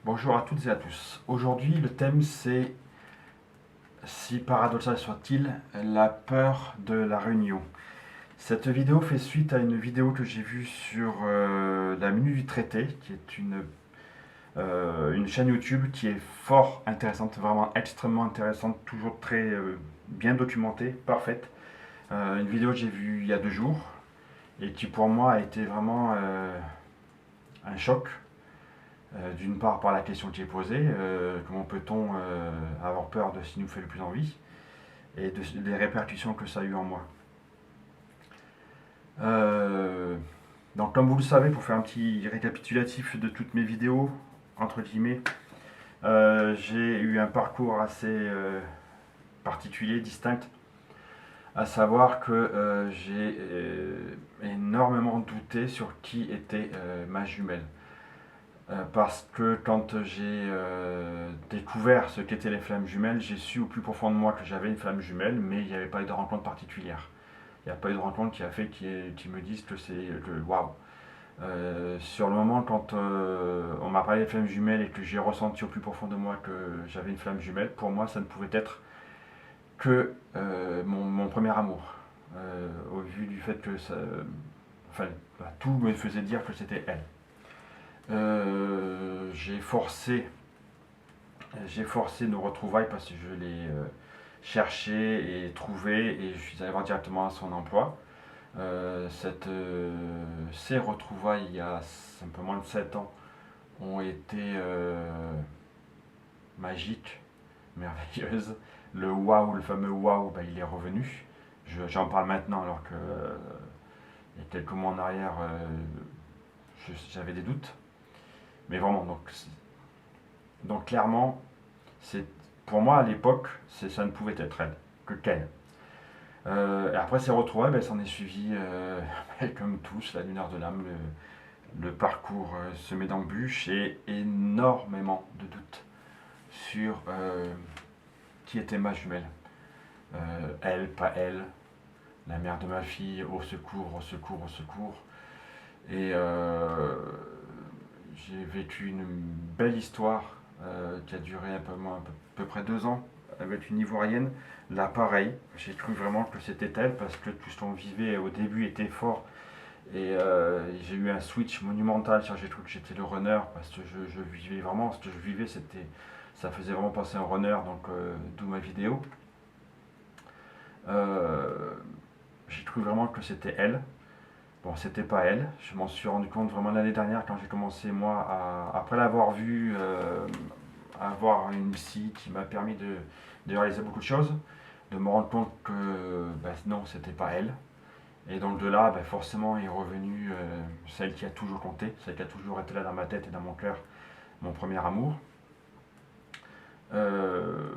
Bonjour à toutes et à tous. Aujourd'hui, le thème c'est, si paradoxal soit-il, la peur de la réunion. Cette vidéo fait suite à une vidéo que j'ai vue sur la Minute du Traité, qui est une chaîne YouTube qui est fort intéressante, vraiment extrêmement intéressante, toujours très bien documentée, parfaite. Une vidéo que j'ai vue il y a 2 jours et qui pour moi a été vraiment un choc. D'une part par la question qui est posée, comment peut-on avoir peur de ce qui nous fait le plus envie, et des répercussions que ça a eu en moi. Euh, donc comme vous le savez, pour faire un petit récapitulatif de toutes mes vidéos, entre guillemets, j'ai eu un parcours assez particulier, distinct, à savoir que j'ai énormément douté sur qui était ma jumelle. Parce que quand j'ai découvert ce qu'étaient les flammes jumelles, j'ai su au plus profond de moi que j'avais une flamme jumelle, mais il n'y avait pas eu de rencontre particulière. Il n'y a pas eu de rencontre qui a fait qui me dise que c'est que waouh. Sur le moment, quand on m'a parlé des flammes jumelles et que j'ai ressenti au plus profond de moi que j'avais une flamme jumelle, pour moi, ça ne pouvait être que mon premier amour. Au vu du fait que ça, enfin, tout me faisait dire que c'était elle. Euh, j'ai forcé, j'ai forcé nos retrouvailles parce que je l'ai cherché et trouvé et je suis allé voir directement à son emploi. Ces retrouvailles, il y a un peu moins de 7 ans, ont été magiques, merveilleuses. Le waouh, le fameux waouh, bah, il est revenu. J'en parle maintenant alors que il y a quelques mois en arrière, j'avais des doutes. Mais vraiment, donc clairement, c'est, pour moi, à l'époque, ça ne pouvait être elle, que qu'elle. Et après ces retrouvailles, ben, s'en est suivi, comme tous, la lumière de l'âme, le parcours semé d'embûches et énormément de doutes sur qui était ma jumelle. Elle, pas elle, la mère de ma fille, au secours, au secours, au secours. Et j'ai vécu une belle histoire qui a duré à peu près 2 ans avec une Ivoirienne. Là, pareil, j'ai cru vraiment que c'était elle parce que tout ce qu'on vivait au début était fort. Et j'ai eu un switch monumental. J'ai cru que j'étais le runner parce que je vivais vraiment ce que je vivais. Ça faisait vraiment passer un runner, donc d'où ma vidéo. Euh, j'ai cru vraiment que c'était elle. Bon, c'était pas elle. Je m'en suis rendu compte vraiment l'année dernière quand j'ai commencé, moi, après l'avoir vue, avoir une psy qui m'a permis de réaliser beaucoup de choses, de me rendre compte que bah, non, c'était pas elle. Et donc de là, bah, forcément est revenue celle qui a toujours compté, celle qui a toujours été là dans ma tête et dans mon cœur, mon premier amour. Euh,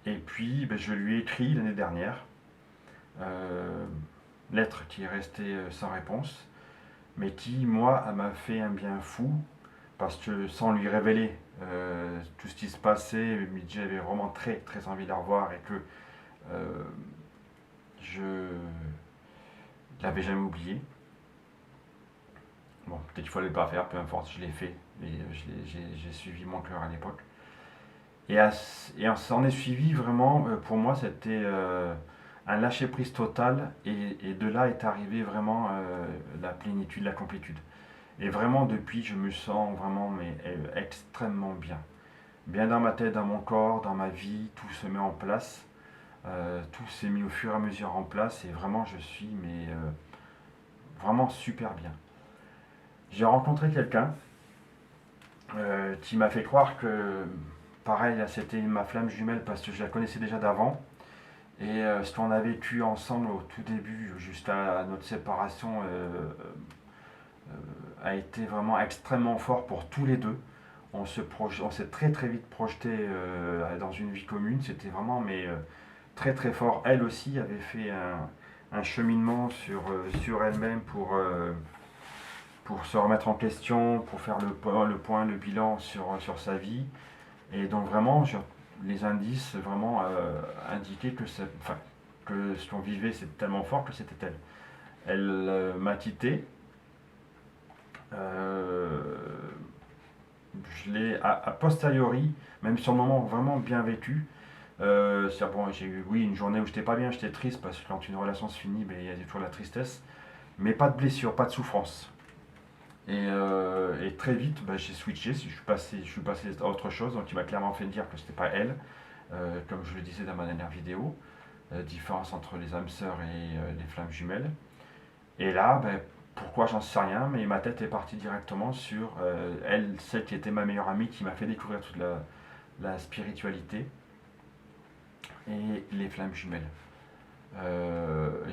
et puis, bah, je lui ai écrit l'année dernière, euh, lettre qui est restée sans réponse, mais qui, moi, m'a fait un bien fou, parce que sans lui révéler tout ce qui se passait, j'avais vraiment très très envie de la revoir et que euh, je ne l'avais jamais oublié. Bon, peut-être qu'il fallait pas faire, peu importe, je l'ai fait, et j'ai suivi mon cœur à l'époque. Et on s'en est suivi vraiment, pour moi, c'était un lâcher-prise total, et de là est arrivé vraiment la plénitude, la complétude. Et vraiment, depuis, je me sens vraiment mais, extrêmement bien. Bien dans ma tête, dans mon corps, dans ma vie, tout se met en place. Tout s'est mis au fur et à mesure en place et vraiment, je suis mais vraiment super bien. J'ai rencontré quelqu'un qui m'a fait croire que, pareil, c'était ma flamme jumelle parce que je la connaissais déjà d'avant. Et ce qu'on a vécu ensemble au tout début, jusqu'à notre séparation, a été vraiment extrêmement fort pour tous les deux. On s'est très très vite projeté dans une vie commune. C'était vraiment mais, très très fort. Elle aussi avait fait un cheminement sur elle-même pour se remettre en question, pour faire le point, le bilan sur sa vie. Et donc vraiment, les indices vraiment indiquaient enfin, que ce qu'on vivait c'était tellement fort que c'était elle. Elle m'a quitté. Euh, je l'ai a posteriori, même sur le moment, vraiment bien vécu. Bon, j'ai eu, oui, une journée où j'étais pas bien, j'étais triste parce que quand une relation se finit, ben, il y a toujours la tristesse. Mais pas de blessure, pas de souffrance. Et très vite, ben, j'ai switché, je suis passé à autre chose. Donc il m'a clairement fait dire que c'était pas elle, comme je le disais dans ma dernière vidéo. Différence entre les âmes sœurs et les flammes jumelles. Et là, ben, pourquoi j'en sais rien, mais ma tête est partie directement sur elle, celle qui était ma meilleure amie, qui m'a fait découvrir toute la spiritualité et les flammes jumelles.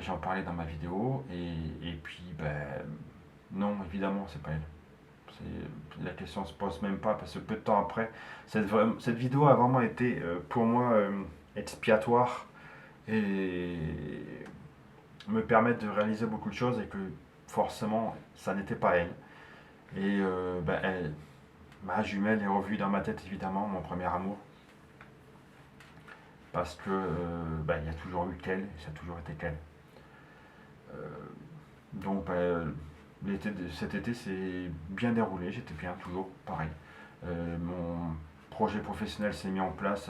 J'en parlais dans ma vidéo, et puis, ben, non, évidemment, c'est pas elle. La question se pose même pas, parce que peu de temps après, cette vidéo a vraiment été pour moi expiatoire et me permettre de réaliser beaucoup de choses, et que forcément, ça n'était pas elle. Et ben, ma jumelle est revue dans ma tête, évidemment, mon premier amour. Parce que ben, il y a toujours eu qu'elle, et ça a toujours été qu'elle. Euh, donc ben, cet été s'est bien déroulé, j'étais bien, toujours pareil. Mon projet professionnel s'est mis en place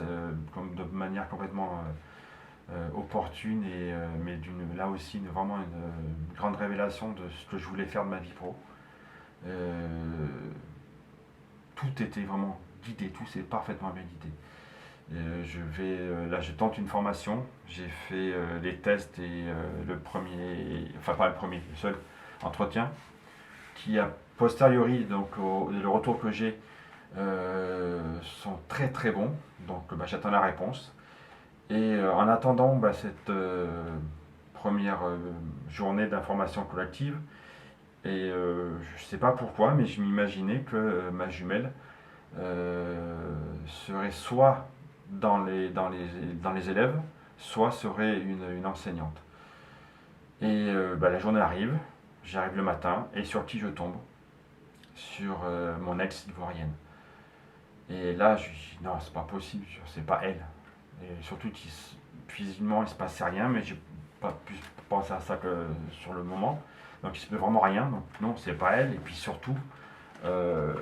comme de manière complètement opportune, mais là aussi vraiment une grande révélation de ce que je voulais faire de ma vie pro. Tout était vraiment guidé, tout s'est parfaitement bien guidé. Là, je tente une formation. J'ai fait les tests et le premier, enfin pas le premier, le seul entretien, qui a posteriori, donc le retour que j'ai, sont très très bons. Donc bah, j'attends la réponse. Et en attendant bah, cette première journée d'information collective, et je ne sais pas pourquoi, mais je m'imaginais que ma jumelle serait soit dans les élèves, soit serait une enseignante. Et bah, la journée arrive, j'arrive le matin, et sur qui je tombe? Sur mon ex ivoirienne. Et là, je dis non, c'est pas possible, c'est pas elle. Et surtout, physiquement, il se passait rien, mais j'ai pas pu penser à ça que sur le moment. Donc il se peut vraiment rien, donc non, c'est pas elle. Et puis surtout, euh,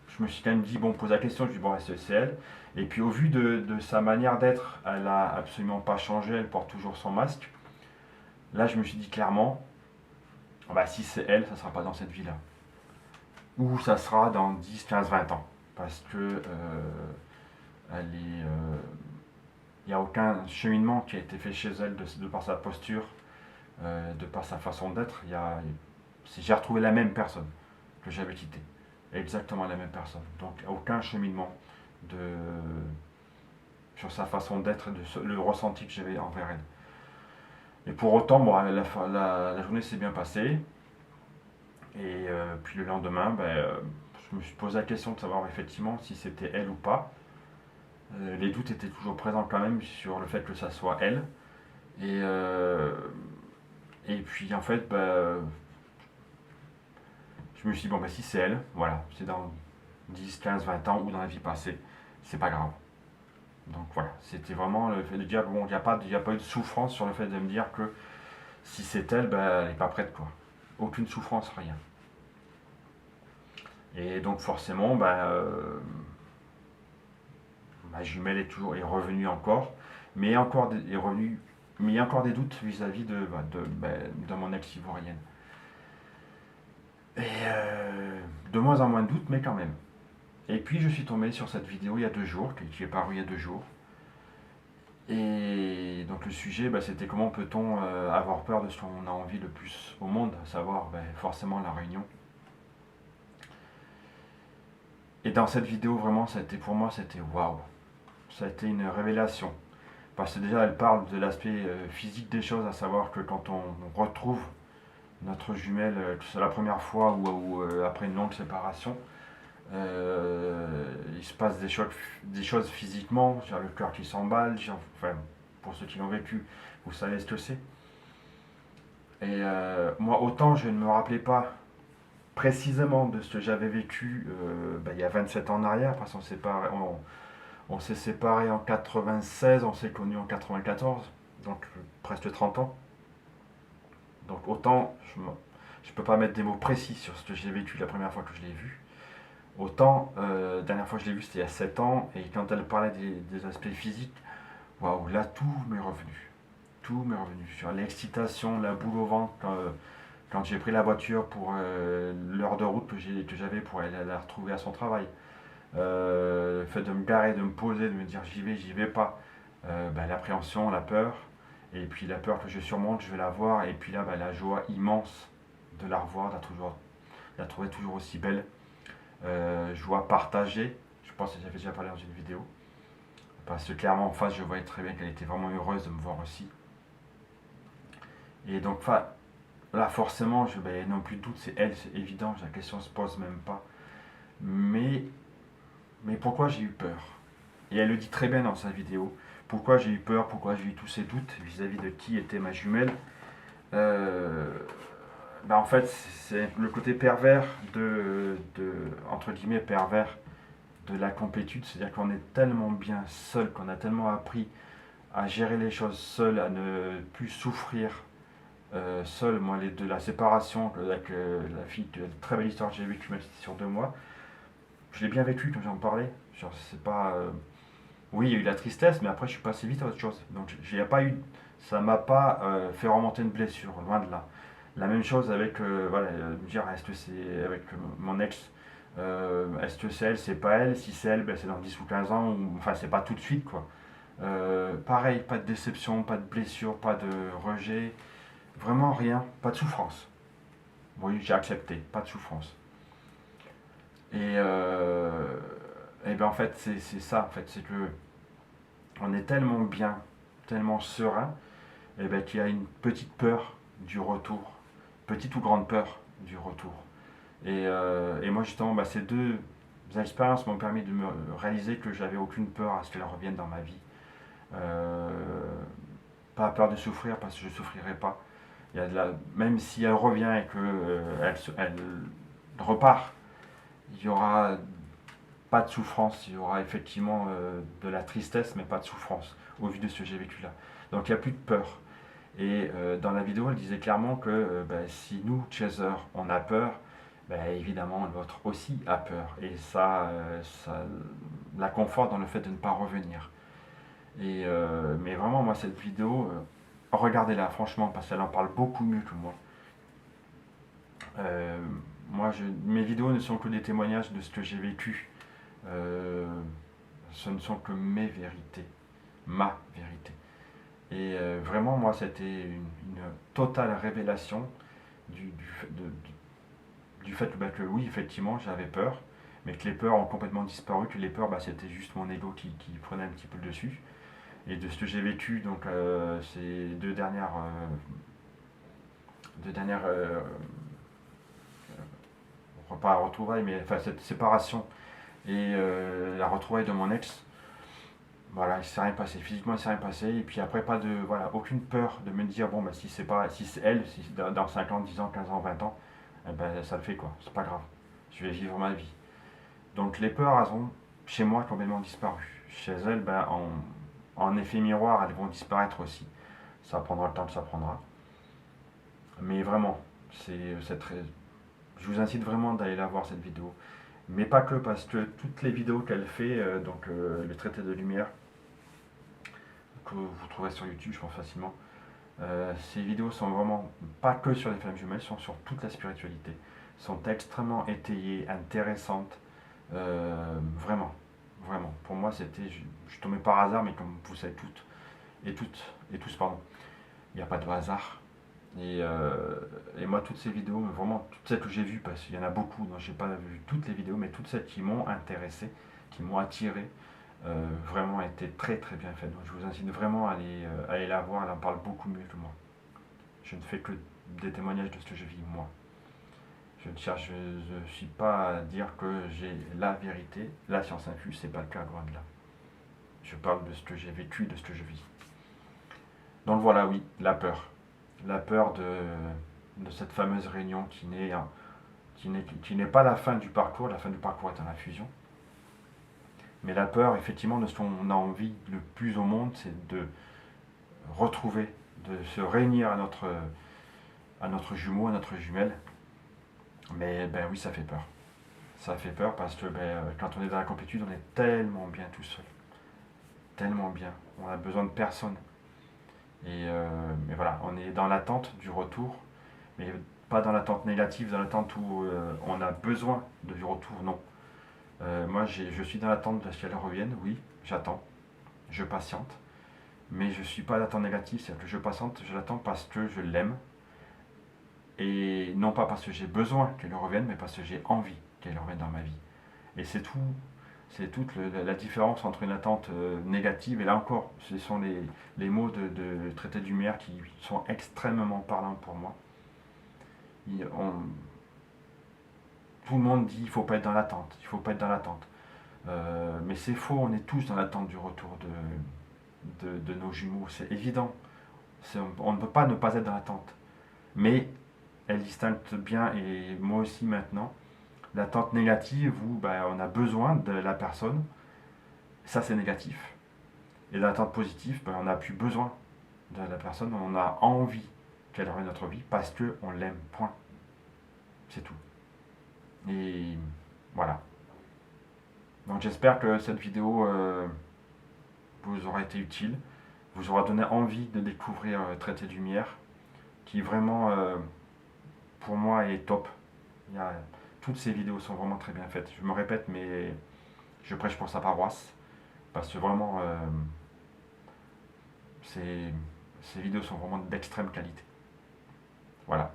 je me suis quand même dit, bon, pose la question, je dis, bon, c'est elle. Et puis au vu de sa manière d'être, elle a absolument pas changé, elle porte toujours son masque. Là, je me suis dit clairement, bah, si c'est elle, ça sera pas dans cette vie-là. Ou ça sera dans 10, 15, 20 ans. Parce que elle est, il n'y a aucun cheminement qui a été fait chez elle de par sa posture, de par sa façon d'être. J'ai retrouvé la même personne que j'avais quittée. Exactement la même personne. Donc aucun cheminement de, sur sa façon d'être, le ressenti que j'avais envers elle. Et pour autant, bon, la journée s'est bien passée. Et puis le lendemain, ben, je me suis posé la question de savoir effectivement si c'était elle ou pas. Les doutes étaient toujours présents quand même sur le fait que ça soit elle. Et, et puis en fait, ben, je me suis dit, bon, ben, si c'est elle, voilà, c'est dans 10, 15, 20 ans ou dans la vie passée, c'est pas grave. Donc voilà, c'était vraiment le fait de dire, bon, il n'y a pas eu de souffrance sur le fait de me dire que si c'est elle, ben, elle n'est pas prête, quoi. Aucune souffrance, rien. Et donc forcément, ben, ma jumelle est revenue encore, mais est revenue, mais il y a encore des doutes vis-à-vis de mon ex ivoirienne. Et de moins en moins de doutes, mais quand même. Et puis je suis tombé sur cette vidéo il y a 2 jours, qui est parue il y a 2 jours. Et donc le sujet, bah, c'était comment peut-on avoir peur de ce qu'on a envie le plus au monde, à savoir forcément la réunion. Et dans cette vidéo, vraiment, pour moi, c'était waouh. Ça a été une révélation. Parce que déjà, elle parle de l'aspect physique des choses, à savoir que quand on retrouve notre jumelle, que ce soit la première fois ou après une longue séparation, il se passe des choses physiquement, genre le cœur qui s'emballe, enfin, pour ceux qui l'ont vécu, vous savez ce que c'est. Et moi, autant je ne me rappelais pas précisément de ce que j'avais vécu il y a 27 ans en arrière, parce qu'on on s'est séparés en 96, on s'est connus en 94, donc presque 30 ans. Donc autant je peux pas mettre des mots précis sur ce que j'ai vécu la première fois que je l'ai vu. Autant, la dernière fois que je l'ai vu, c'était il y a 7 ans, et quand elle parlait des aspects physiques, waouh, là, tout m'est revenu. Tout m'est revenu. Sur l'excitation, la boule au ventre, quand j'ai pris la voiture pour l'heure de route que j'avais pour aller la retrouver à son travail. Le fait de me garer, de me poser, de me dire j'y vais pas. L'appréhension, la peur, et puis la peur que je surmonte, je vais la voir, et puis là, la joie immense de la revoir, de la trouver toujours aussi belle. Joie partagée, je pense que j'avais déjà parlé dans une vidéo, parce que clairement en face, je voyais très bien qu'elle était vraiment heureuse de me voir aussi. Et donc, là, forcément, non plus de doute, c'est elle, c'est évident, la question se pose même pas. Mais, mais pourquoi j'ai eu peur? Et elle le dit très bien dans sa vidéo. Pourquoi j'ai eu peur, pourquoi j'ai eu tous ces doutes vis-à-vis de qui était ma jumelle. En fait, c'est le côté pervers entre guillemets, pervers de la complétude. C'est-à-dire qu'on est tellement bien seul, qu'on a tellement appris à gérer les choses seul, à ne plus souffrir seul. Moi, de la séparation avec la fille, de la très belle histoire que j'ai vécue, même si c'était sur 2 mois, je l'ai bien vécu quand j'en parlais. Genre, c'est pas. Oui, il y a eu la tristesse, mais après, je suis passé vite à autre chose. Donc, j'ai pas eu. Ça m'a pas fait remonter une blessure, loin de là. La même chose avec, me dire, est-ce que c'est avec mon ex, est-ce que c'est elle, c'est pas elle, si c'est elle, c'est dans 10 ou 15 ans, enfin, c'est pas tout de suite, quoi. Pareil, pas de déception, pas de blessure, pas de rejet, vraiment rien, pas de souffrance. Oui, j'ai accepté, pas de souffrance. Et en fait, c'est ça, en fait, c'est que on est tellement bien, tellement serein, qu'il y a une petite peur du retour, petite ou grande peur du retour. Et moi, justement, ces deux expériences m'ont permis de me réaliser que j'avais aucune peur à ce qu'elle revienne dans ma vie. Euh, Pas peur de souffrir parce que je ne souffrirai pas. Même si elle revient et qu'elle repart, il n'y aura pas de souffrance, il y aura effectivement de la tristesse, mais pas de souffrance, au vu de ce que j'ai vécu là. Donc il n'y a plus de peur. Et dans la vidéo, elle disait clairement que si nous, Chaser, on a peur, évidemment l'autre aussi a peur. Et ça la conforte dans le fait de ne pas revenir. Mais vraiment, moi, cette vidéo, regardez-la, franchement, parce qu'elle en parle beaucoup mieux que moi. Euh, Mes vidéos ne sont que des témoignages de ce que j'ai vécu. Ce ne sont que mes vérités, ma vérité. Et vraiment, moi, c'était une totale révélation du fait que oui, effectivement, j'avais peur, mais que les peurs ont complètement disparu, que les peurs, c'était juste mon ego qui prenait un petit peu le dessus. Et de ce que j'ai vécu, donc ces deux dernières pas retrouvailles, mais enfin cette séparation et la retrouvaille de mon ex, voilà, il s'est rien passé. Physiquement, il s'est rien passé. Et puis après, aucune peur de me dire, bon, si c'est elle, si dans 5 ans, 10 ans, 15 ans, 20 ans, ça le fait quoi, c'est pas grave. Je vais vivre ma vie. Donc les peurs, elles ont, chez moi, complètement disparu. Chez elle, en effet miroir, elles vont disparaître aussi. Ça prendra le temps que ça prendra. Mais vraiment, je vous incite vraiment d'aller la voir cette vidéo. Mais pas que, parce que toutes les vidéos qu'elle fait, le traité de lumière, que vous trouverez sur YouTube, je pense facilement, ces vidéos sont vraiment pas que sur les flammes jumelles, sont sur toute la spiritualité. Sont extrêmement étayées, intéressantes, vraiment, vraiment. Pour moi, je suis tombé par hasard, mais comme vous savez et tous, pardon, il n'y a pas de hasard. Et moi, toutes ces vidéos, vraiment, toutes celles que j'ai vues, parce qu'il y en a beaucoup, donc j'ai pas vu toutes les vidéos, mais toutes celles qui m'ont intéressé, qui m'ont attiré, vraiment étaient très très bien faites. Donc je vous incite vraiment à aller la voir, elle en parle beaucoup mieux que moi. Je ne fais que des témoignages de ce que je vis moi. Je ne suis pas à dire que j'ai la vérité, la science infuse, c'est pas le cas, loin de là. Je parle de ce que j'ai vécu, de ce que je vis. Donc voilà, oui, la peur. La peur de cette fameuse réunion qui n'est pas la fin du parcours étant la fusion. Mais la peur, effectivement, de ce qu'on a envie le plus au monde, c'est de retrouver, de se réunir à notre jumeau, à notre jumelle, Mais ben oui, ça fait peur. Ça fait peur parce que quand on est dans la complétude, on est tellement bien tout seul. Tellement bien. On a besoin de personne. Mais voilà, on est dans l'attente du retour, mais pas dans l'attente négative, dans l'attente où on a besoin du retour, non. Moi, je suis dans l'attente de ce qu'elle revienne, oui, j'attends, je patiente, mais je ne suis pas d'attente négative, c'est-à-dire que je patiente, je l'attends parce que je l'aime, et non pas parce que j'ai besoin qu'elle revienne, mais parce que j'ai envie qu'elle revienne dans ma vie. Et c'est toute la différence entre une attente négative, et là encore, ce sont les mots de traité de lumière qui sont extrêmement parlants pour moi. Il- on- Tout le monde dit il faut pas être dans l'attente, il faut pas être dans l'attente. Mais c'est faux, on est tous dans l'attente du retour de nos jumeaux, c'est évident. On ne peut pas ne pas être dans l'attente. Mais elle distingue bien, et moi aussi maintenant, l'attente négative où on a besoin de la personne, ça c'est négatif. Et l'attente positive, on n'a plus besoin de la personne, on a envie qu'elle revienne dans notre vie parce qu'on l'aime, point. C'est tout. Et voilà. Donc j'espère que cette vidéo vous aura été utile, vous aura donné envie de découvrir Traité de Lumière, qui vraiment, pour moi, est top. Il y a- Toutes ces vidéos sont vraiment très bien faites. Je me répète, mais je prêche pour sa paroisse, parce que vraiment, ces, ces vidéos sont vraiment d'extrême qualité. Voilà.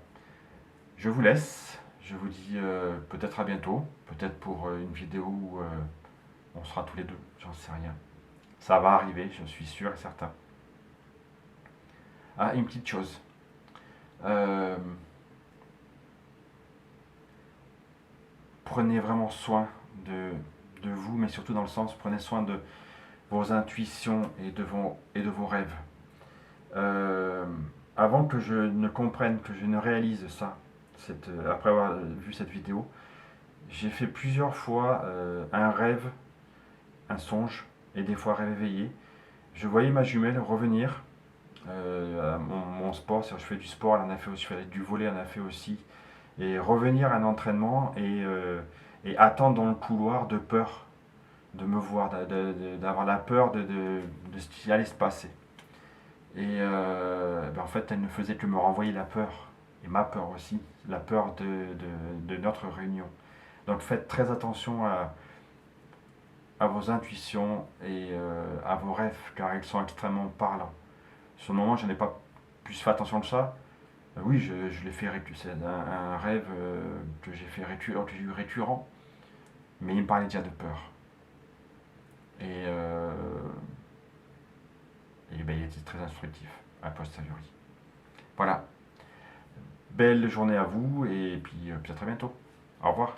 Je vous laisse. Je vous dis peut-être à bientôt. Peut-être pour une vidéo où on sera tous les deux. J'en sais rien. Ça va arriver, je suis sûr et certain. Ah, une petite chose. Euh, Prenez vraiment soin de vous, mais surtout dans le sens, prenez soin de vos intuitions et de vos rêves. Euh, Avant que je ne comprenne, que je ne réalise ça, après avoir vu cette vidéo, j'ai fait plusieurs fois un rêve, un songe, et des fois rêve éveillé. Je voyais ma jumelle revenir à mon sport, je fais du sport, elle en a fait aussi, je fais du volley, elle en a fait aussi, et revenir à un entraînement et attendre dans le couloir de peur de me voir, d'avoir la peur de ce qui allait se passer. En fait, elle ne faisait que me renvoyer la peur, et ma peur aussi, la peur de notre réunion. Donc faites très attention à vos intuitions et à vos rêves, car ils sont extrêmement parlants. Sur le moment, je n'ai pas plus fait attention que ça. Oui, je l'ai fait c'est un rêve que j'ai fait que j'ai eu récurrent, mais il me parlait déjà de peur. Et, euh, il était très instructif, a posteriori. Voilà, belle journée à vous, et puis peut-être à bientôt. Au revoir.